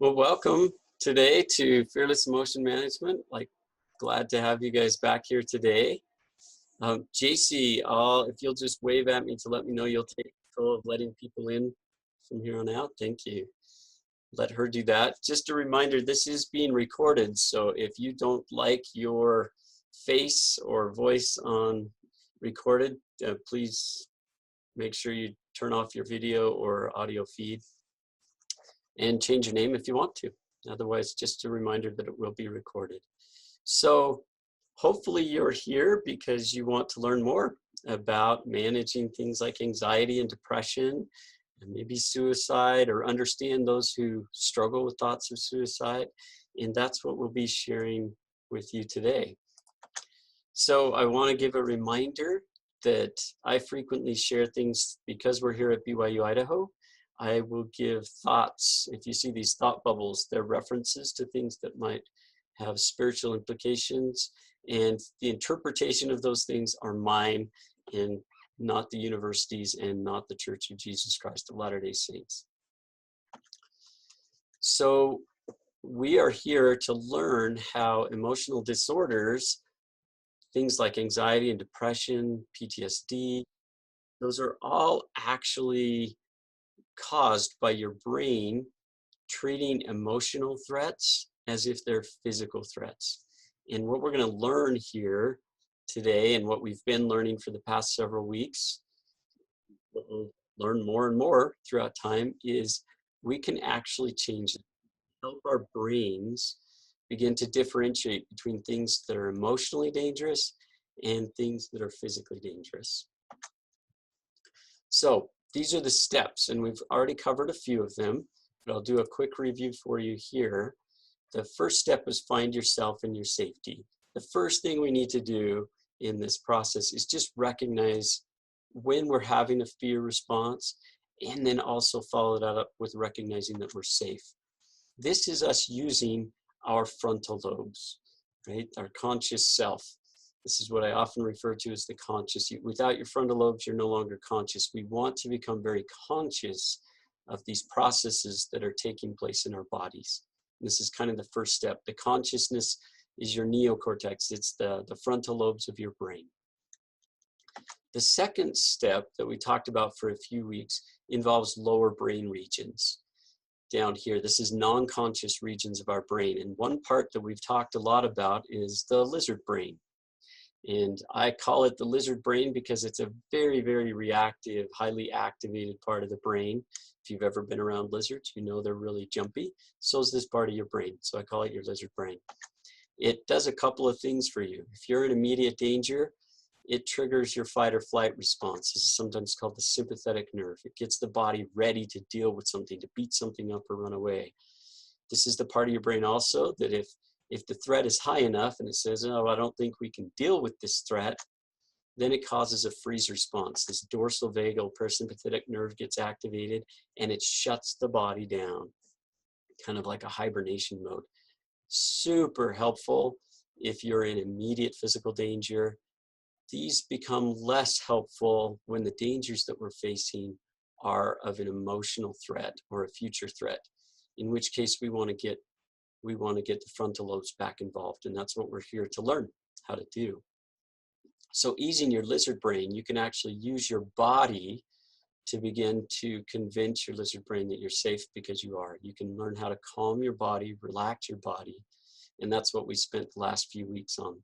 Well, welcome today to Fearless Emotion Management. Glad to have you guys back here today. JC, if you'll just wave at me to let me know you'll take control of letting people in from here on out. Thank you. Let her do that. Just a reminder, this is being recorded, so if you don't like your face or voice on recorded, please make sure you turn off your video or audio feed and change your name if you want to. Otherwise, just a reminder that it will be recorded. So hopefully you're here because you want to learn more about managing things like anxiety and depression and maybe suicide, or understand those who struggle with thoughts of suicide. And that's what we'll be sharing with you today. So I want to give a reminder that I frequently share things because we're here at BYU Idaho. I will give thoughts. If you see these thought bubbles, they're references to things that might have spiritual implications, and the interpretation of those things are mine and not the university's and not the Church of Jesus Christ of Latter-day Saints. So we are here to learn how emotional disorders, things like anxiety and depression, PTSD, those are all actually caused by your brain treating emotional threats as if they're physical threats. And what we're going to learn here today, and what we've been learning for the past several weeks, what we'll learn more and more throughout time, is we can actually change it, help our brains begin to differentiate between things that are emotionally dangerous and things that are physically dangerous. So these are the steps, and we've already covered a few of them, but I'll do a quick review for you here. The first step is find yourself and your safety. The first thing we need to do in this process is just recognize when we're having a fear response, and then also follow that up with recognizing that we're safe. This is us using our frontal lobes, right? Our conscious self. This is what I often refer to as the conscious. Without your frontal lobes, you're no longer conscious. We want to become very conscious of these processes that are taking place in our bodies. This is kind of the first step. The consciousness is your neocortex. It's the frontal lobes of your brain. The second step that we talked about for a few weeks involves lower brain regions. Down here, this is non-conscious regions of our brain. And one part that we've talked a lot about is the lizard brain. And I call it the lizard brain because it's a very, very reactive, highly activated part of the brain. If you've ever been around lizards, you know they're really jumpy. So is this part of your brain. So I call it your lizard brain. It does a couple of things for you. If you're in immediate danger, it triggers your fight or flight response. This is sometimes called the sympathetic nerve. It gets the body ready to deal with something, to beat something up or run away. This is the part of your brain also that if the threat is high enough and it says, oh, I don't think we can deal with this threat, then it causes a freeze response. This dorsal vagal parasympathetic nerve gets activated and it shuts the body down, kind of like a hibernation mode. Super helpful if you're in immediate physical danger. These become less helpful when the dangers that we're facing are of an emotional threat or a future threat, in which case we want to get the frontal lobes back involved, and that's what we're here to learn how to do. So easing your lizard brain, you can actually use your body to begin to convince your lizard brain that you're safe, because you are. You can learn how to calm your body, relax your body, and that's what we spent the last few weeks on.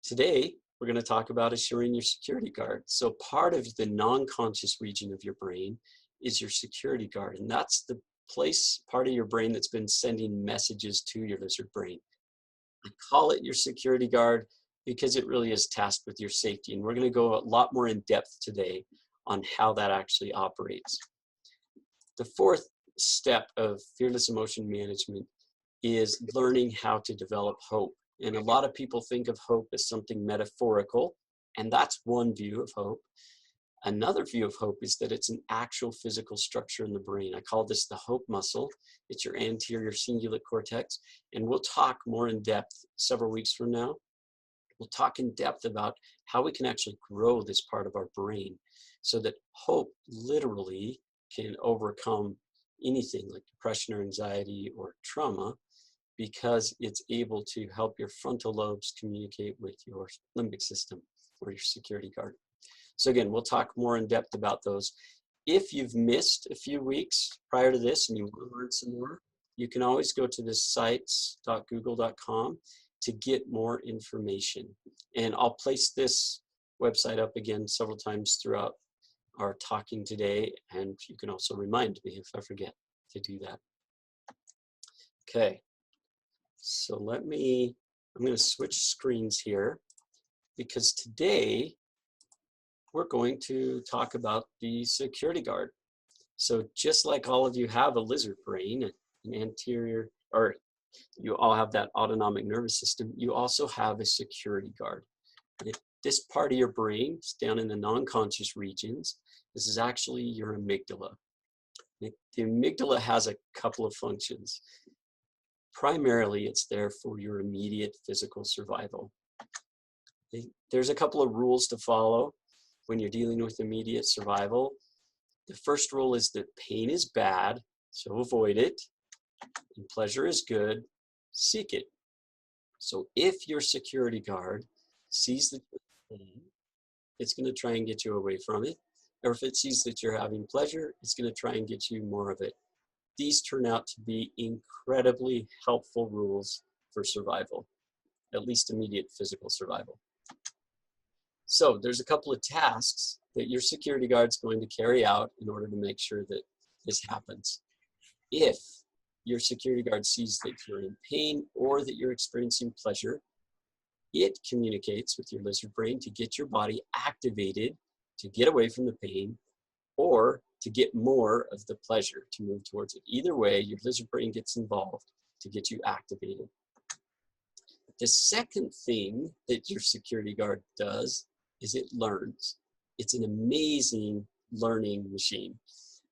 Today, we're going to talk about assuring your security guard. So part of the non-conscious region of your brain is your security guard, and that's the part of your brain that's been sending messages to your lizard brain. I call it your security guard because it really is tasked with your safety, and we're going to go a lot more in depth today on how that actually operates. The fourth step of fearless emotion management is learning how to develop hope. And a lot of people think of hope as something metaphorical, and that's one view of hope. Another view of hope is that it's an actual physical structure in the brain. I call this the hope muscle. It's your anterior cingulate cortex, and we'll talk more in depth several weeks from now. We'll talk in depth about how we can actually grow this part of our brain so that hope literally can overcome anything like depression or anxiety or trauma, because it's able to help your frontal lobes communicate with your limbic system or your security guard. So again, we'll talk more in depth about those. If you've missed a few weeks prior to this and you want to learn some more, you can always go to the sites.google.com to get more information. And I'll place this website up again several times throughout our talking today, and you can also remind me if I forget to do that. Okay, so I'm going to switch screens here, because today we're going to talk about the security guard. So just like all of you have a lizard brain, an anterior, or you all have that autonomic nervous system, you also have a security guard. This part of your brain is down in the non-conscious regions. This is actually your amygdala. The amygdala has a couple of functions. Primarily, it's there for your immediate physical survival. There's a couple of rules to follow when you're dealing with immediate survival. The first rule is that pain is bad, so avoid it, and pleasure is good, seek it. So if your security guard sees that you're in pain, it's going to try and get you away from it. Or if it sees that you're having pleasure, it's going to try and get you more of it. These turn out to be incredibly helpful rules for survival, at least immediate physical survival. So there's a couple of tasks that your security guard's going to carry out in order to make sure that this happens. If your security guard sees that you're in pain or that you're experiencing pleasure, it communicates with your lizard brain to get your body activated to get away from the pain or to get more of the pleasure, to move towards it. Either way, your lizard brain gets involved to get you activated. The second thing that your security guard does is it learns. It's an amazing learning machine,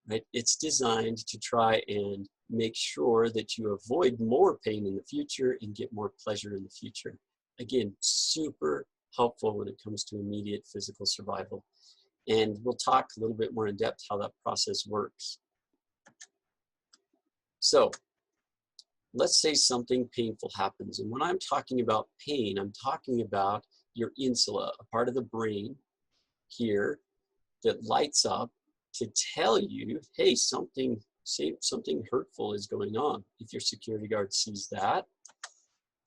right? It's designed to try and make sure that you avoid more pain in the future and get more pleasure in the future. Again, super helpful when it comes to immediate physical survival. And we'll talk a little bit more in depth how that process works. So let's say something painful happens. And when I'm talking about pain, I'm talking about your insula, a part of the brain here that lights up to tell you, hey, something hurtful is going on. If your security guard sees that,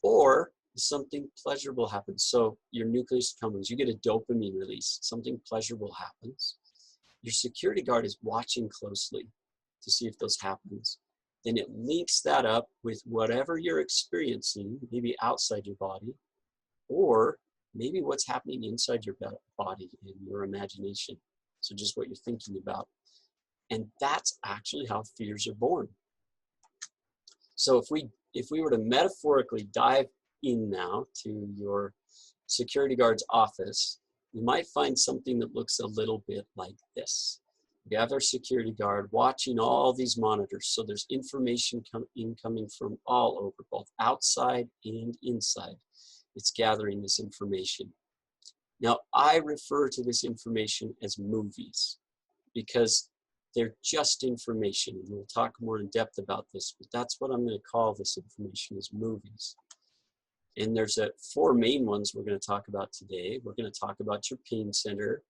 or something pleasurable happens. So your nucleus accumbens, you get a dopamine release, something pleasurable happens. Your security guard is watching closely to see if those happens. Then it links that up with whatever you're experiencing, maybe outside your body, or maybe what's happening inside your body in your imagination. So just what you're thinking about. And that's actually how fears are born. So if we were to metaphorically dive in now to your security guard's office, you might find something that looks a little bit like this. We have our security guard watching all these monitors. So there's information incoming from all over, both outside and inside. It's gathering this information. Now, I refer to this information as movies because they're just information. And we'll talk more in depth about this, but that's what I'm going to call this information, is movies. And there's 4 main ones we're going to talk about today. We're going to talk about your pain center,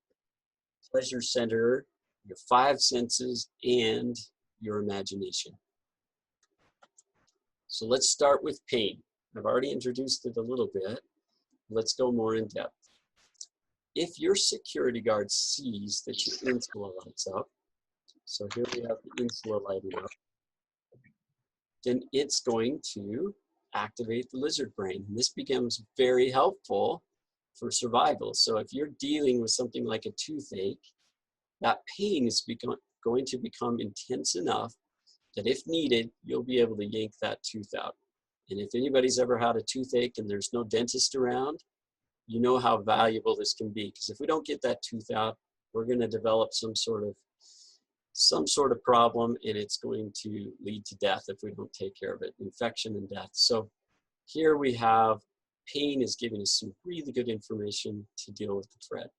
pleasure center, your 5 senses, and your imagination. So let's start with pain. I've already introduced it a little bit. Let's go more in depth. If your security guard sees that your insula lights up, so here we have the insula lighting up, then it's going to activate the lizard brain. And this becomes very helpful for survival. So if you're dealing with something like a toothache, that pain is going to become intense enough that if needed, you'll be able to yank that tooth out. And if anybody's ever had a toothache and there's no dentist around, you know how valuable this can be. Because if we don't get that tooth out, we're going to develop some sort of problem, and it's going to lead to death if we don't take care of it, infection and death. So here we have pain is giving us some really good information to deal with the threat.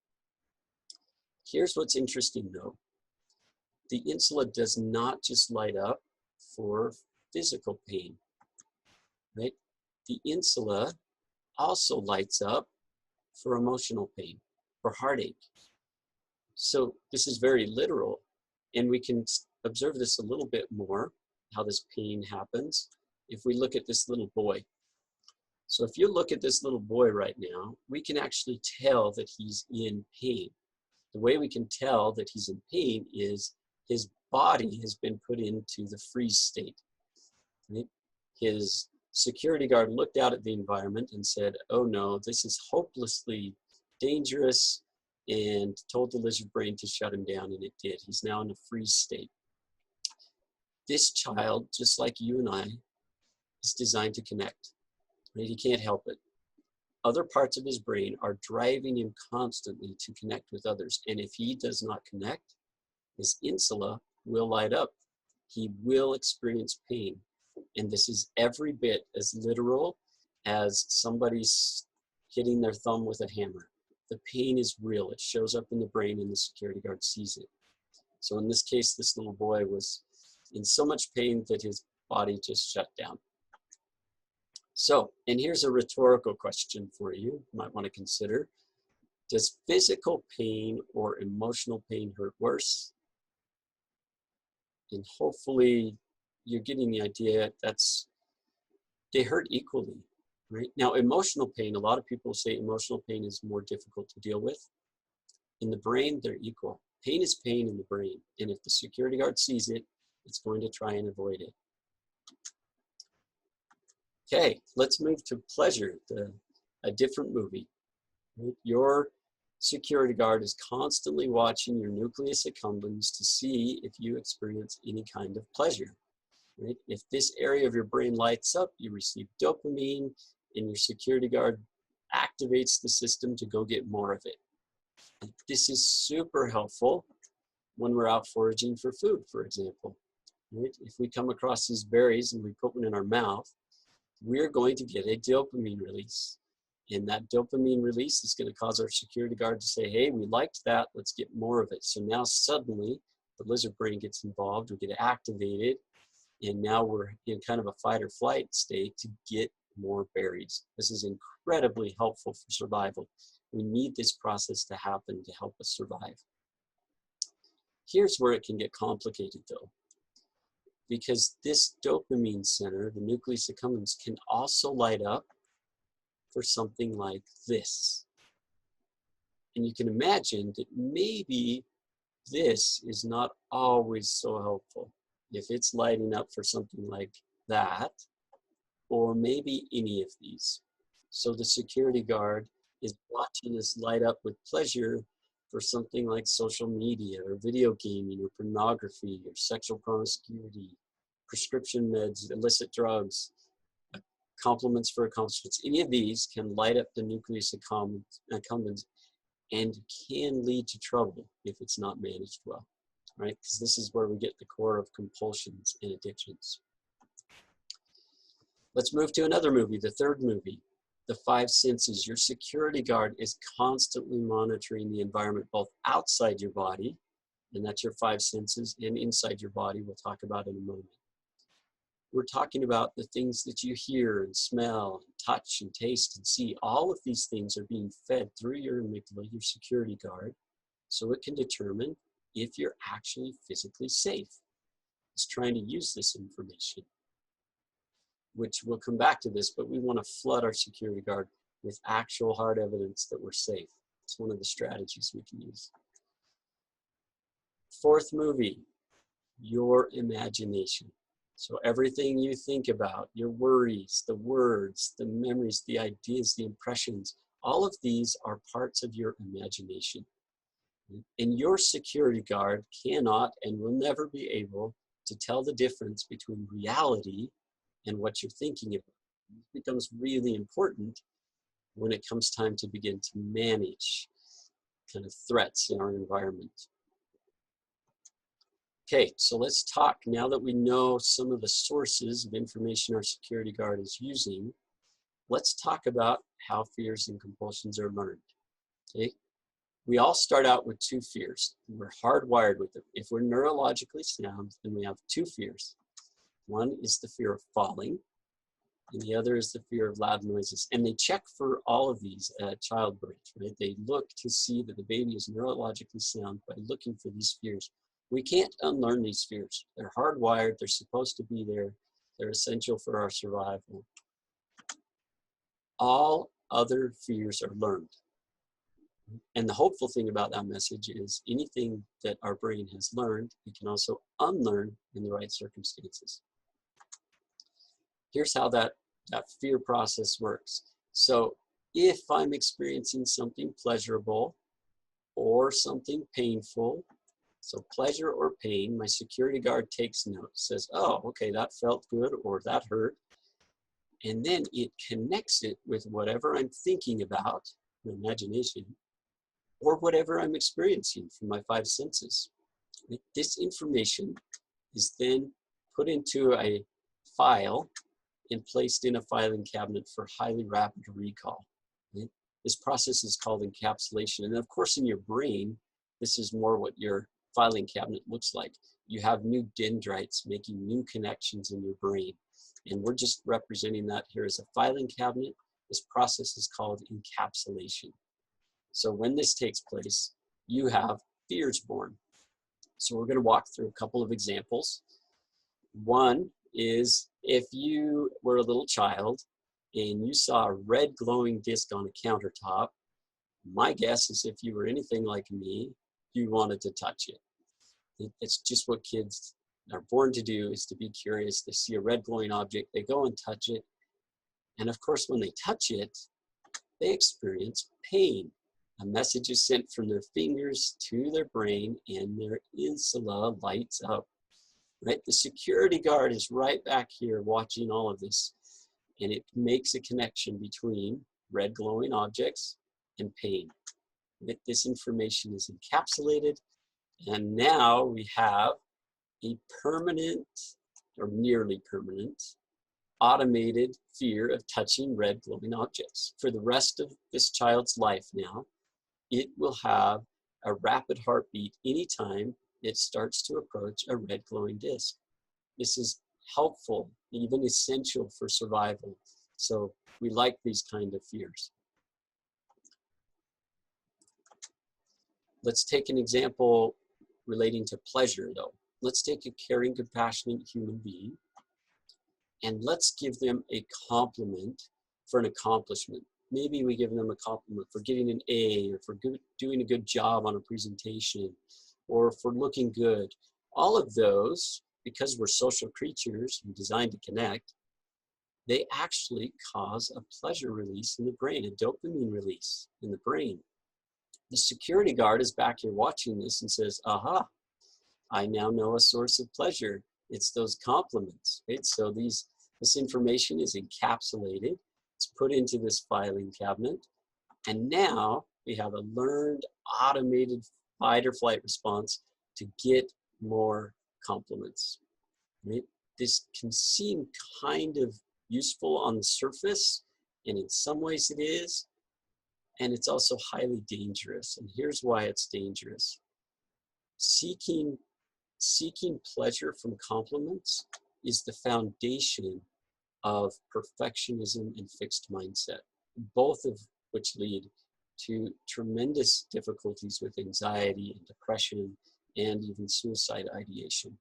Here's what's interesting though. the insula does not just light up for physical pain, right? The insula also lights up for emotional pain, for heartache. So this is very literal, and we can observe this a little bit more, how this pain happens, if we look at this little boy. So if you look at this little boy right now, we can actually tell that he's in pain. The way we can tell that he's in pain is his body has been put into the freeze state. Right? His security guard looked out at the environment and said, oh no, this is hopelessly dangerous, and told the lizard brain to shut him down, and it did. He's now in a freeze state. This child, just like you and I, is designed to connect. Right? He can't help it. Other parts of his brain are driving him constantly to connect with others. And if he does not connect, his insula will light up. He will experience pain. And this is every bit as literal as somebody's hitting their thumb with a hammer. The pain is real. It shows up in the brain and the security guard sees it. So in this case, this little boy was in so much pain that his body just shut down. So, and here's a rhetorical question for you, you might want to consider. Does physical pain or emotional pain hurt worse? And hopefully you're getting the idea they hurt equally, right? Now, emotional pain, a lot of people say emotional pain is more difficult to deal with. In the brain, they're equal. Pain is pain in the brain. And if the security guard sees it, it's going to try and avoid it. Okay, let's move to pleasure, a different movie. Right? Your security guard is constantly watching your nucleus accumbens to see if you experience any kind of pleasure. Right? If this area of your brain lights up, you receive dopamine, and your security guard activates the system to go get more of it. And this is super helpful when we're out foraging for food, for example. Right? If we come across these berries and we put one in our mouth, we're going to get a dopamine release. And that dopamine release is going to cause our security guard to say, hey, we liked that, let's get more of it. So now suddenly the lizard brain gets involved, we get activated, and now we're in kind of a fight or flight state to get more berries. This is incredibly helpful for survival. We need this process to happen to help us survive. Here's where it can get complicated though, because this dopamine center, the nucleus accumbens, can also light up for something like this. And you can imagine that maybe this is not always so helpful. If it's lighting up for something like that, or maybe any of these. So the security guard is watching this light up with pleasure for something like social media or video gaming or pornography or sexual promiscuity, prescription meds, illicit drugs, compliments for accomplishments. Any of these can light up the nucleus accumbens and can lead to trouble if it's not managed well, right? Because this is where we get the core of compulsions and addictions. Let's move to another movie, the third movie, the five senses. Your security guard is constantly monitoring the environment both outside your body, and that's your five senses, and inside your body, we'll talk about in a moment. We're talking about the things that you hear and smell, and touch and taste and see. All of these things are being fed through your amygdala, your security guard, so it can determine if you're actually physically safe. It's trying to use this information, which we'll come back to this, but we want to flood our security guard with actual hard evidence that we're safe. It's one of the strategies we can use. Fourth movie, your imagination. So everything you think about, your worries, the words, the memories, the ideas, the impressions, all of these are parts of your imagination. And your security guard cannot and will never be able to tell the difference between reality and what you're thinking about. It becomes really important when it comes time to begin to manage kind of threats in our environment. Okay, so let's talk, now that we know some of the sources of information our security guard is using, let's talk about how fears and compulsions are learned. Okay, We all start out with two fears. We're hardwired with them. If we're neurologically sound, then we have two fears. One is the fear of falling, and the other is the fear of loud noises. And they check for all of these at childbirth, right? They look to see that the baby is neurologically sound by looking for these fears. We can't unlearn these fears. They're hardwired, they're supposed to be there, they're essential for our survival. All other fears are learned. And the hopeful thing about that message is anything that our brain has learned, we can also unlearn in the right circumstances. Here's how that fear process works. So if I'm experiencing something pleasurable or something painful, so pleasure or pain, my security guard takes note, says, oh, okay, that felt good or that hurt. And then it connects it with whatever I'm thinking about, imagination, or whatever I'm experiencing from my five senses. This information is then put into a file and placed in a filing cabinet for highly rapid recall. This process is called encapsulation. And of course, in your brain, this is more what your filing cabinet looks like. You have new dendrites making new connections in your brain. And we're just representing that here as a filing cabinet. This process is called encapsulation. So when this takes place, you have fears born. So we're going to walk through a couple of examples. One is if you were a little child and you saw a red glowing disc on a countertop, my guess is if you were anything like me, you wanted to touch it. It's just what kids are born to do, is to be curious. They see a red glowing object, they go and touch it. And of course, when they touch it, they experience pain. A message is sent from their fingers to their brain and their insula lights up. Right? The security guard is right back here watching all of this, and it makes a connection between red glowing objects and pain. This information is encapsulated, and now we have a permanent, or nearly permanent, automated fear of touching red glowing objects. For the rest of this child's life now, it will have a rapid heartbeat anytime it starts to approach a red glowing disc. This is helpful, even essential for survival. So we like these kind of fears. Let's take an example relating to pleasure though. Let's take a caring, compassionate human being and let's give them a compliment for an accomplishment. Maybe we give them a compliment for getting an A, or for doing a good job on a presentation, or for looking good. All of those, because we're social creatures and designed to connect, they actually cause a pleasure release in the brain, a dopamine release in the brain. The security guard is back here watching this and says, aha, I now know a source of pleasure. It's those compliments, right? So this information is encapsulated. It's put into this filing cabinet. And now we have a learned, automated fight or flight response to get more compliments, right? This can seem kind of useful on the surface, and in some ways it is, and it's also highly dangerous. And here's why it's dangerous. Seeking pleasure from compliments is the foundation of perfectionism and fixed mindset, both of which lead to tremendous difficulties with anxiety and depression and even suicide ideation.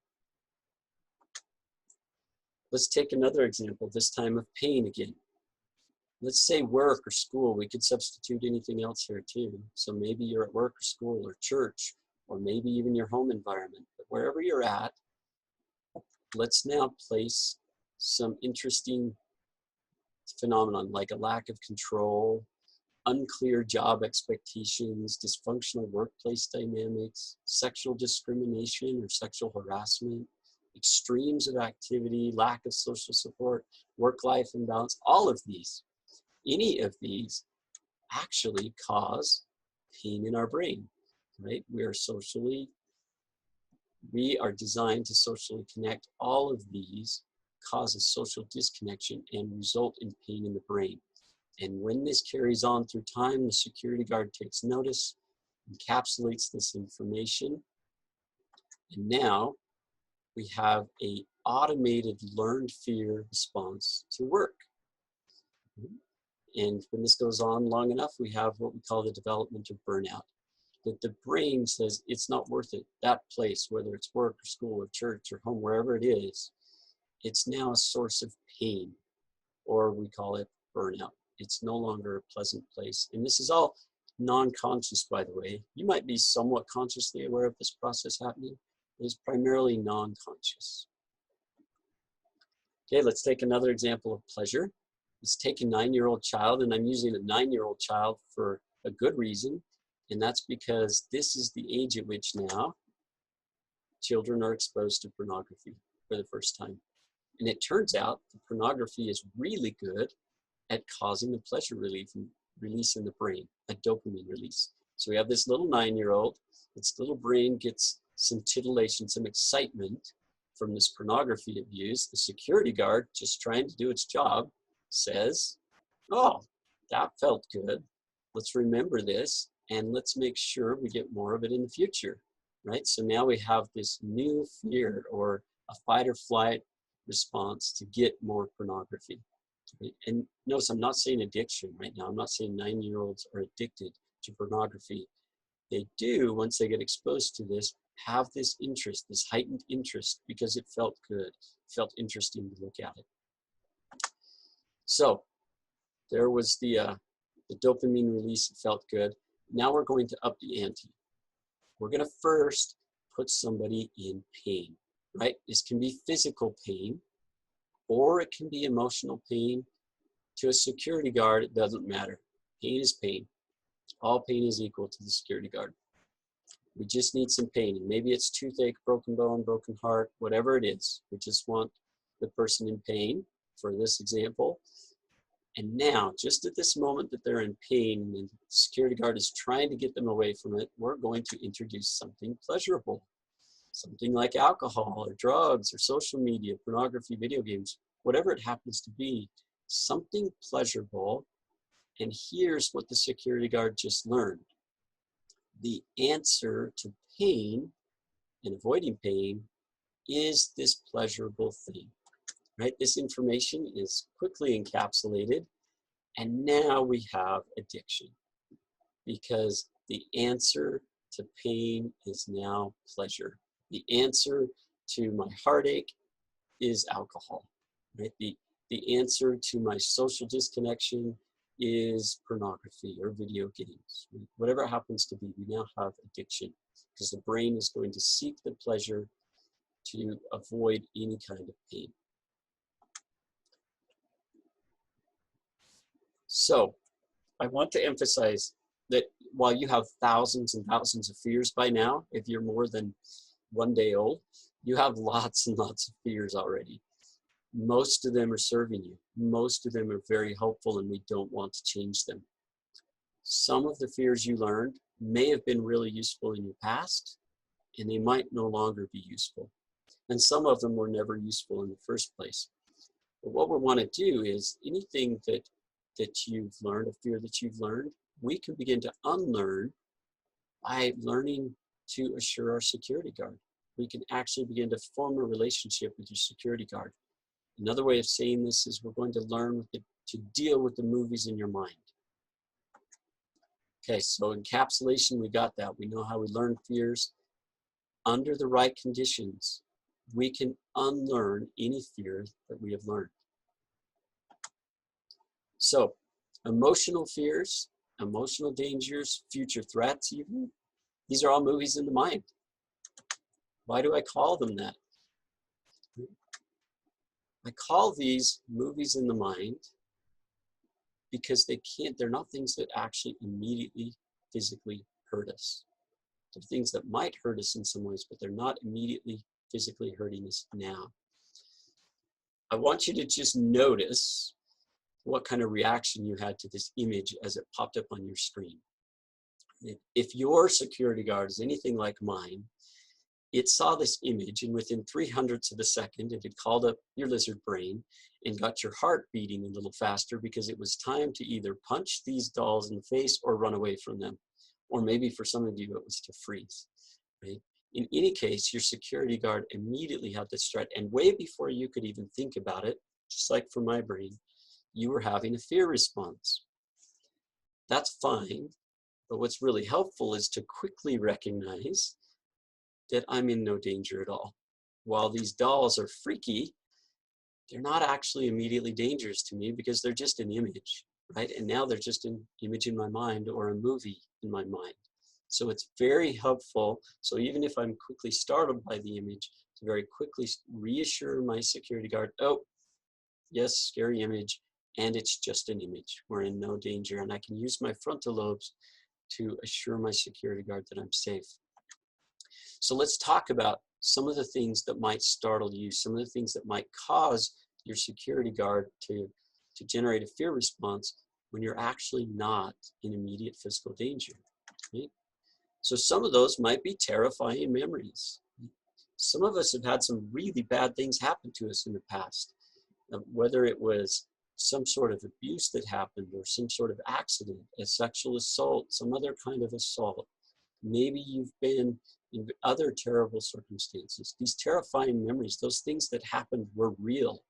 Let's take another example, this time of pain again. Let's say work or school. We could substitute anything else here too. So maybe you're at work or school or church, or maybe even your home environment. But wherever you're at, let's now place some interesting phenomenon like a lack of control, unclear job expectations, dysfunctional workplace dynamics, sexual discrimination or sexual harassment, extremes of activity, lack of social support, work-life imbalance, all of these. Any of these actually cause pain in our brain, right? We are designed to socially connect. All of these cause a social disconnection and result in pain in the brain. And when this carries on through time, the security guard takes notice. encapsulates this information, and now we have a automated learned fear response to work. And when this goes on long enough, we have what we call the development of burnout. That the brain says it's not worth it. That place, whether it's work or school or church or home, wherever it is, it's now a source of pain, or we call it burnout. It's no longer a pleasant place. And this is all non-conscious, by the way. You might be somewhat consciously aware of this process happening. It's primarily non-conscious. Okay, let's take another example of pleasure. Let's take a 9-year-old child, and I'm using a 9-year-old child for a good reason, and that's because this is the age at which now children are exposed to pornography for the first time. And it turns out that pornography is really good at causing the pleasure release in the brain, a dopamine release. So we have this little 9-year-old, its little brain gets some titillation, some excitement from this pornography abuse. The security guard, just trying to do its job, says, oh, that felt good. Let's remember this, and let's make sure we get more of it in the future, right? So now we have this new fear or a fight or flight response to get more pornography. Right? And notice I'm not saying addiction right now. I'm not saying 9-year-olds are addicted to pornography. They do, once they get exposed to this, have this interest, this heightened interest, because it felt good, felt interesting to look at it. So there was the dopamine release, it felt good. Now we're going to up the ante. We're going to first put somebody in pain, right? This can be physical pain, or it can be emotional pain. To a security guard, it doesn't matter. Pain is pain. All pain is equal to the security guard. We just need some pain, and maybe it's toothache, broken bone, broken heart, whatever it is. We just want the person in pain for this example. And now, just at this moment that they're in pain and the security guard is trying to get them away from it, we're going to introduce something pleasurable. Something like alcohol or drugs or social media, pornography, video games, whatever it happens to be, something pleasurable. And here's what the security guard just learned. The answer to pain and avoiding pain is this pleasurable thing, right? This information is quickly encapsulated, and now we have addiction because the answer to pain is now pleasure. The answer to my heartache is alcohol, right? The answer to my social disconnection is pornography or video games. Whatever it happens to be, we now have addiction because the brain is going to seek the pleasure to avoid any kind of pain. So I want to emphasize that while you have thousands and thousands of fears by now, if you're more than 1 day old, you have lots and lots of fears already. Most of them are serving you. Most of them are very helpful, and we don't want to change them. Some of the fears you learned may have been really useful in your past, and they might no longer be useful. And some of them were never useful in the first place. But what we want to do is anything that you've learned, a fear that you've learned, we can begin to unlearn by learning to assure our security guard. We can actually begin to form a relationship with your security guard. Another way of saying this is we're going to learn to deal with the movies in your mind. Okay, so encapsulation, we got that. We know how we learn fears. Under the right conditions, we can unlearn any fear that we have learned. So, emotional fears, emotional dangers, future threats even, these are all movies in the mind. Why do I call them that? I call these movies in the mind because they're not things that actually immediately physically hurt us. They're things that might hurt us in some ways, but they're not immediately physically hurting us now. I want you to just notice what kind of reaction you had to this image as it popped up on your screen. If your security guard is anything like mine, it saw this image, and within 300ths of a second, it had called up your lizard brain and got your heart beating a little faster because it was time to either punch these dolls in the face or run away from them. Or maybe for some of you, it was to freeze, right? In any case, your security guard immediately had this threat. And way before you could even think about it, just like for my brain, you were having a fear response. That's fine. But what's really helpful is to quickly recognize that I'm in no danger at all. While these dolls are freaky, they're not actually immediately dangerous to me because they're just an image, right? And now they're just an image in my mind or a movie in my mind. So it's very helpful. So even if I'm quickly startled by the image, to very quickly reassure my security guard, oh, yes, scary image, and it's just an image. We're in no danger. And I can use my frontal lobes to assure my security guard that I'm safe. So let's talk about some of the things that might startle you, some of the things that might cause your security guard to generate a fear response when you're actually not in immediate physical danger. Right? So some of those might be terrifying memories. Some of us have had some really bad things happen to us in the past, whether it was some sort of abuse that happened or some sort of accident, a sexual assault, some other kind of assault. Maybe you've been in other terrible circumstances. These terrifying memories, those things that happened were real,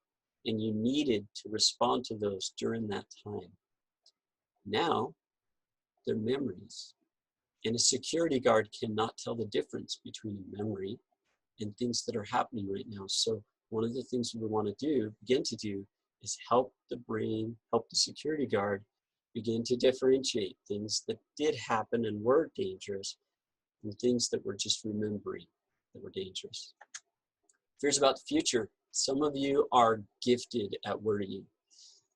and you needed to respond to those during that time. Now, they're memories. And a security guard cannot tell the difference between memory and things that are happening right now. So one of the things we want to begin to do, is help the brain, help the security guard begin to differentiate things that did happen and were dangerous from things that we're just remembering that were dangerous. Fears about the future. Some of you are gifted at worrying.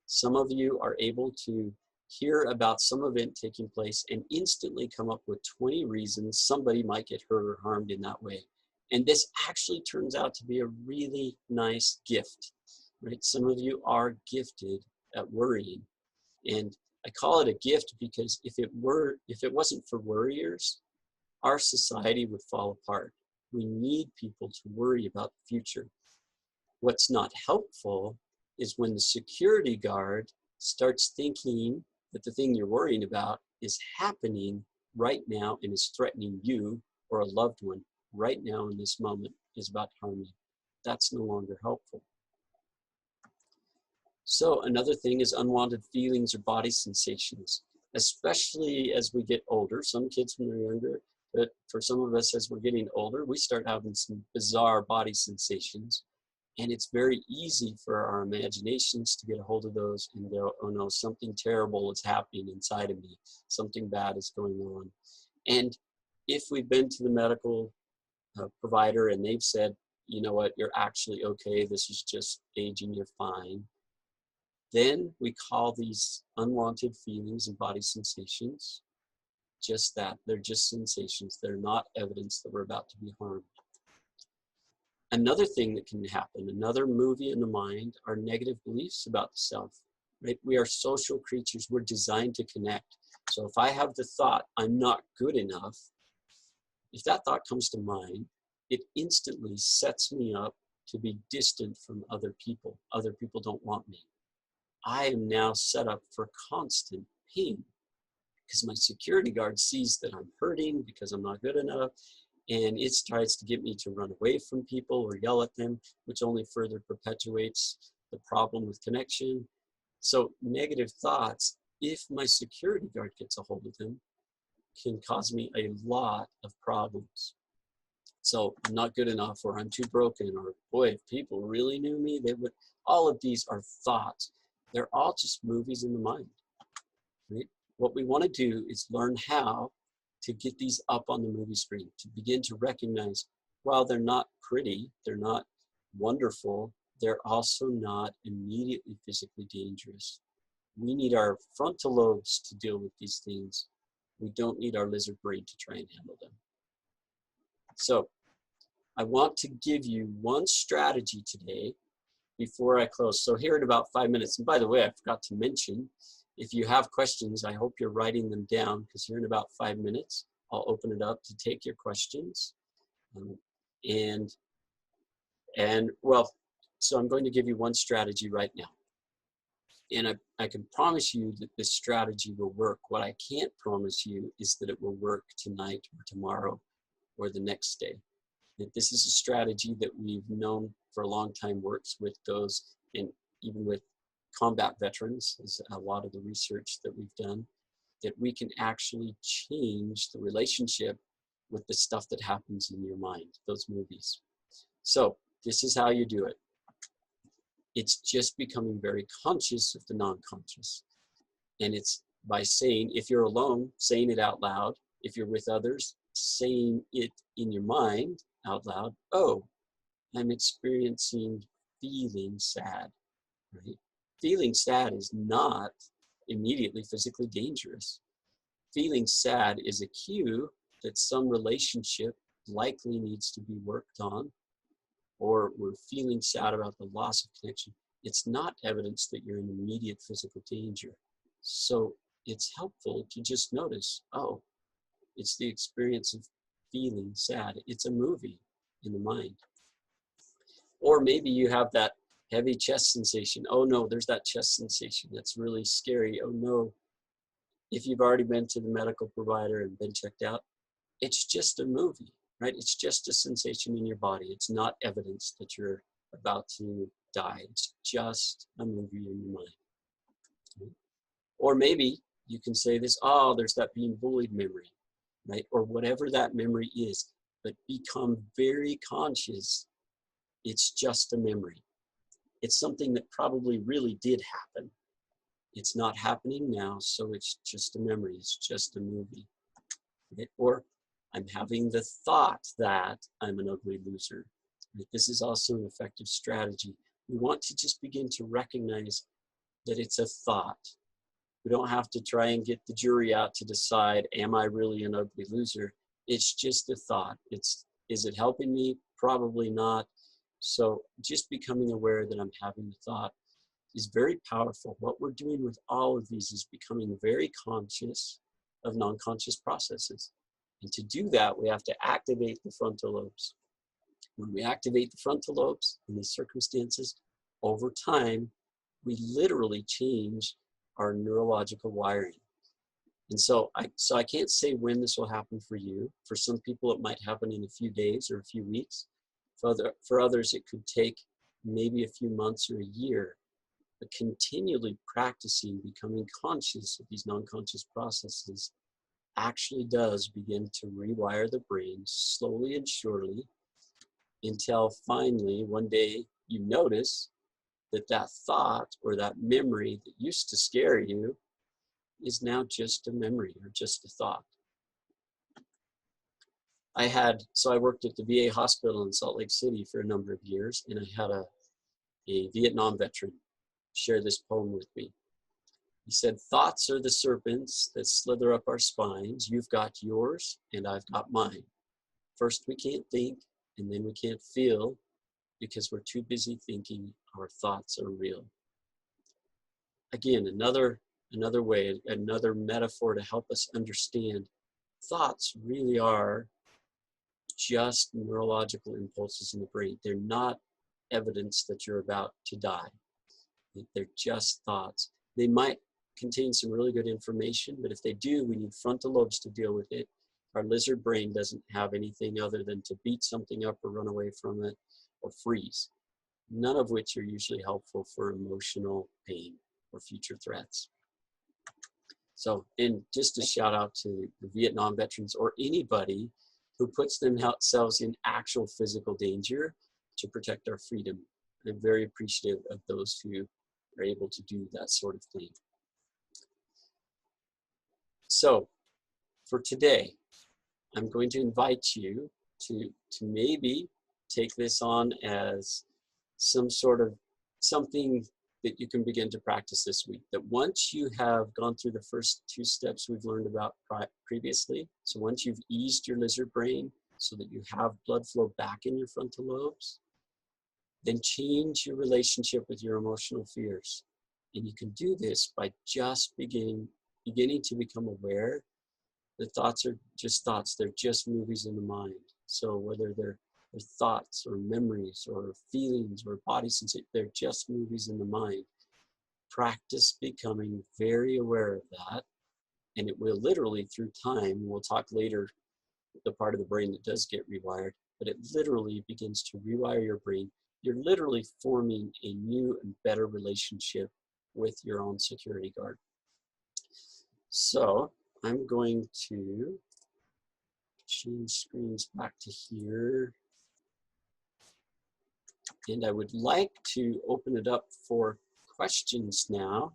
Some of you are able to hear about some event taking place and instantly come up with 20 reasons somebody might get hurt or harmed in that way. And this actually turns out to be a really nice gift, right? Some of you are gifted at worrying. And I call it a gift because if it wasn't for worriers, our society would fall apart. We need people to worry about the future. What's not helpful is when the security guard starts thinking that the thing you're worrying about is happening right now and is threatening you or a loved one right now in this moment, is about to harm you. That's no longer helpful. So another thing is unwanted feelings or body sensations, especially as we get older. Some kids when they're younger, but for some of us as we're getting older, we start having some bizarre body sensations. And it's very easy for our imaginations to get a hold of those and go, oh no, something terrible is happening inside of me. Something bad is going on. And if we've been to the medical provider and they've said, you know what, you're actually okay, this is just aging, you're fine, then we call these unwanted feelings and body sensations just that. They're just sensations. They're not evidence that we're about to be harmed. Another thing that can happen, another movie in the mind, are negative beliefs about the self. Right? We are social creatures. We're designed to connect. So if I have the thought, I'm not good enough, if that thought comes to mind, it instantly sets me up to be distant from other people. Other people don't want me. I am now set up for constant pain because my security guard sees that I'm hurting because I'm not good enough, and it tries to get me to run away from people or yell at them, which only further perpetuates the problem with connection. So negative thoughts, if my security guard gets a hold of them, can cause me a lot of problems. So I'm not good enough, or I'm too broken, or boy, if people really knew me, they would. All of these are thoughts. They're all just movies in the mind, right? What we want to do is learn how to get these up on the movie screen, to begin to recognize, while they're not pretty, they're not wonderful, they're also not immediately physically dangerous. We need our frontal lobes to deal with these things. We don't need our lizard brain to try and handle them. So I want to give you one strategy today before I close. So here in about 5 minutes, and by the way, I forgot to mention, if you have questions, I hope you're writing them down, because here in about 5 minutes, I'll open it up to take your questions. Well, so I'm going to give you one strategy right now. And I can promise you that this strategy will work. What I can't promise you is that it will work tonight or tomorrow or the next day. That this is a strategy that we've known for a long time works with those, and even with combat veterans, is a lot of the research that we've done, that we can actually change the relationship with the stuff that happens in your mind, those movies. So this is how you do it. It's just becoming very conscious of the non-conscious. And it's by saying, if you're alone, saying it out loud. If you're with others, saying it in your mind out loud. Oh, I'm experiencing feeling sad, right? Feeling sad is not immediately physically dangerous. Feeling sad is a cue that some relationship likely needs to be worked on, or we're feeling sad about the loss of connection. It's not evidence that you're in immediate physical danger. So it's helpful to just notice, oh, it's the experience of feeling sad. It's a movie in the mind. Or maybe you have that heavy chest sensation. Oh no, there's that chest sensation. That's really scary. Oh no. If you've already been to the medical provider and been checked out, it's just a movie, right? It's just a sensation in your body. It's not evidence that you're about to die. It's just a movie in your mind. Or maybe you can say this, oh, there's that being bullied memory, right? Or whatever that memory is, but become very conscious. It's just a memory. It's something that probably really did happen. It's not happening now, so it's just a memory. It's just a movie. Right? Or I'm having the thought that I'm an ugly loser. Right? This is also an effective strategy. We want to just begin to recognize that it's a thought. We don't have to try and get the jury out to decide, am I really an ugly loser? It's just a thought. Is it helping me? Probably not. So just becoming aware that I'm having the thought is very powerful. What we're doing with all of these is becoming very conscious of non-conscious processes. And to do that, we have to activate the frontal lobes. When we activate the frontal lobes in these circumstances, over time, we literally change our neurological wiring. And so I can't say when this will happen for you. For some people, it might happen in a few days or a few weeks. For others, it could take maybe a few months or a year. But continually practicing becoming conscious of these non-conscious processes actually does begin to rewire the brain slowly and surely, until finally one day you notice that that thought or that memory that used to scare you is now just a memory or just a thought. I worked at the VA hospital in Salt Lake City for a number of years, and I had a Vietnam veteran share this poem with me. He said, thoughts are the serpents that slither up our spines. You've got yours and I've got mine. First we can't think, and then we can't feel, because we're too busy thinking our thoughts are real. Again, another way, another metaphor to help us understand thoughts really are just neurological impulses in the brain. They're not evidence that you're about to die. They're just thoughts. They might contain some really good information, but if they do, we need frontal lobes to deal with it. Our lizard brain doesn't have anything other than to beat something up or run away from it or freeze, none of which are usually helpful for emotional pain or future threats. So, and just a shout out to the Vietnam veterans or anybody who puts themselves in actual physical danger to protect our freedom. I'm very appreciative of those who are able to do that sort of thing. So for today, I'm going to invite you to maybe take this on as some sort of something that you can begin to practice this week. That once you have gone through the first two steps we've learned about previously, so once you've eased your lizard brain so that you have blood flow back in your frontal lobes, then change your relationship with your emotional fears. And you can do this by just beginning to become aware that thoughts are just thoughts. They're just movies in the mind. So whether they're thoughts or memories or feelings or body sensations, they're just movies in the mind. practice becoming very aware of that. And it will literally, through time, we'll talk later, the part of the brain that does get rewired, but it literally begins to rewire your brain. You're literally forming a new and better relationship with your own security guard. So I'm going to change screens back to here. And I would like to open it up for questions now.